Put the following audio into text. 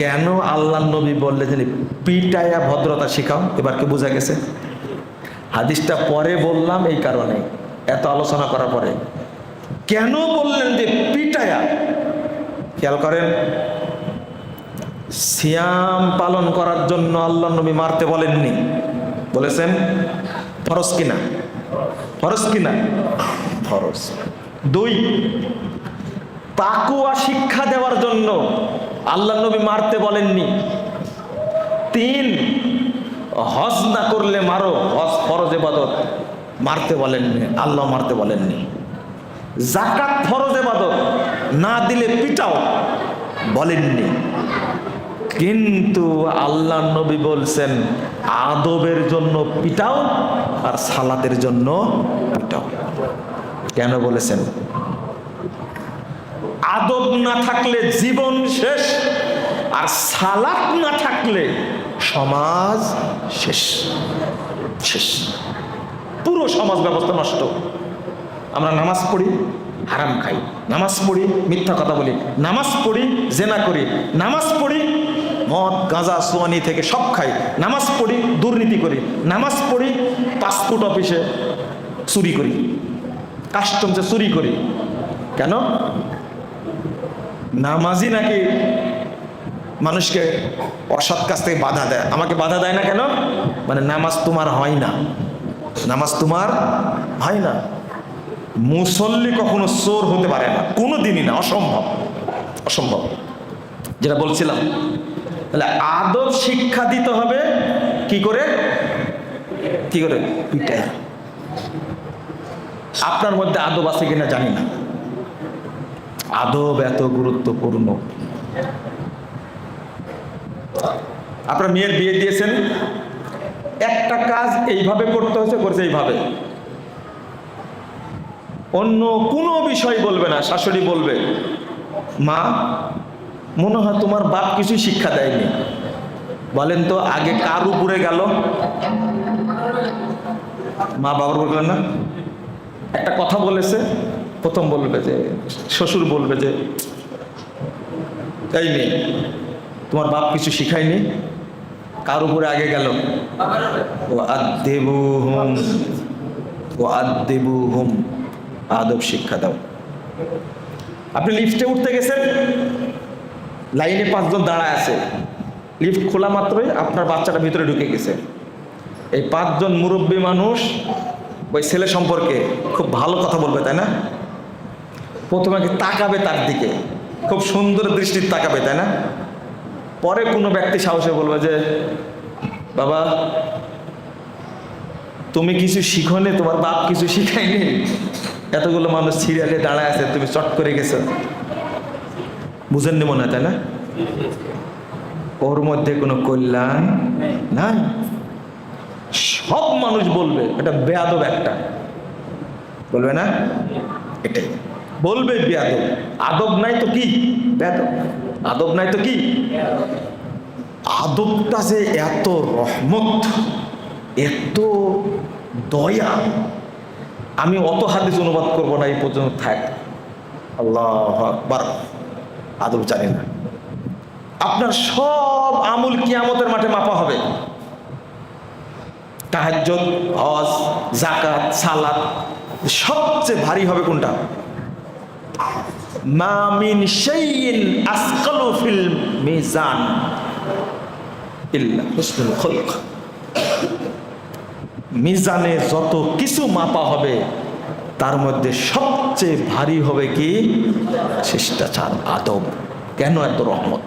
কেন আল্লাহ নবী বললেন যে পিটায়া ভদ্রতা শিখাও? এবার কি বোঝা গেছে? হাদিসটা পরে বললাম এই কারণে, এত আলোচনা করার পরে কেন বললেন যে পিটায়া। খেয়াল করেন, সিয়াম পালন করার জন্য আল্লাহ নবী মারতে বলেননি, বলেছেন ফরজ কিনা? ফরজ কিনা? ফরজ। দুই, তাকওয়া শিক্ষা দেওয়ার জন্য আল্লাহ নবী মারতে বলেননি। তিন, হজ না করলে মারো, হজ ফরজ ইবাদত, মারতে বলেননি, আল্লাহ মারতে বলেননি। যাকাত ফরজ ইবাদত, না দিলে পিটাও, বলেননি। কিন্তু আল্লাহ নবী বলছেন আদবের জন্য পিটাও আর সালাতের জন্য পিটাও। কেন বলেছেন? আদব না থাকলে জীবন শেষ, আর সালাত না থাকলে সমাজ শেষ। শেষ, পুরো সমাজ ব্যবস্থা নষ্ট। আমরা নামাজ পড়ি, হারাম খাই, নামাজ পড়ি, মিথ্যা কথা বলি, নামাজ পড়ি, জেনা করি, নামাজ পড়ি, মদ গাঁজা সোয়ানি থেকে সব খাই, নামাজ পড়ি, দুর্নীতি করি, নামাজ পড়ি, পাসপোর্ট অফিসে চুরি করি, কাস্টমসে চুরি করি। কেন? নামাজি নাকি মানুষকে অসৎ কাজ থেকে বাধা দেয়। আমাকে বাধা দেয় না কেন? মানে নামাজ তোমার হয় না, নামাজ তোমার হয় না। মুসল্লি কখনো চোর হতে পারে না, কোনো দিনই না, অসম্ভব, অসম্ভব। যেটা বলছিলাম, তাহলে আদব শিক্ষা দিতে হবে কি করে? কি করে? পিটাই। আপনার মধ্যে আদব আছে কিনা জানি না। আদব এত গুরুত্বপূর্ণ। আপনার মেয়ের বিয়ে দিয়েছেন, একটা কাজ এইভাবে করতে হচ্ছে, করছে এইভাবে, অন্য কোনো বিষয় বলবে না। শাশুড়ি বলবে, মা মনে হয় তোমার বাপ কিছু শিক্ষা দেয়নি। বলেন তো আগে কার উপরে গেল? মা বাবার বলবেন না? একটা কথা বলেছে, প্রথম বলবে যে, শ্বশুর বলবে যে এই মেয়ে তোমার বাপ কিছু শিখায়নি। কার উপরে আগে গেল? ওয়াদ্দিবুহুম, আদব শিক্ষা দাও। আপনি লিফটে উঠতে গেছেন, লাইনে 5 জন দাঁড়ায় আছে, লিফট খোলা মাত্রই আপনার বাচ্চাটা ভিতরে ঢুকে গেছে। এই 5 জন মুরব্বী মানুষ ওই ছেলে সম্পর্কে খুব ভালো কথা বলবে, তাই না? প্রথমে তাকাবে তার দিকে, খুব সুন্দর দৃষ্টিতে তাকাবে, তাই না? পরে কোনো ব্যক্তি সাহসে বলবে যে, বাবা তুমি কিছু শিখোনি, তোমার বাপ কিছু শিখায়নি, এতগুলো মানুষ সিরিয়ালে দাঁড়ায় আছে, তুমি চট করে গেছো। বুঝেননি মনে হয়, তাই না? ওর মধ্যে কোনো কল্যাণ নাই। সব মানুষ বলবে এটা বেয়াদব, একটা বলবে না? এটাই বলবে বেয়াদব। আদব নাই তো কি বেয়াদব? আদব নাই তো কি? আদবটা যে এত রহমত, এত দয়া, আমি অত হাদিস অনুবাদ করবো না, এই পর্যন্ত থাক। আল্লাহু আকবার। আদব জানি না, আপনার সব আমল কিয়ামতের মাঠে মাপা হবে। তাহাজ্জুদ, হজ, যাকাত, সালাত, সবচেয়ে ভারী হবে কোনটা? মা মিন শাইইন আসকালু ফিল মিজান ইল্লা হুসনুল খুলক। মিজানে যত কিছু মাপা হবে তার মধ্যে সবচেয়ে ভারী হবে কি? শিষ্টাচার, আদব। কেন এত রহমত?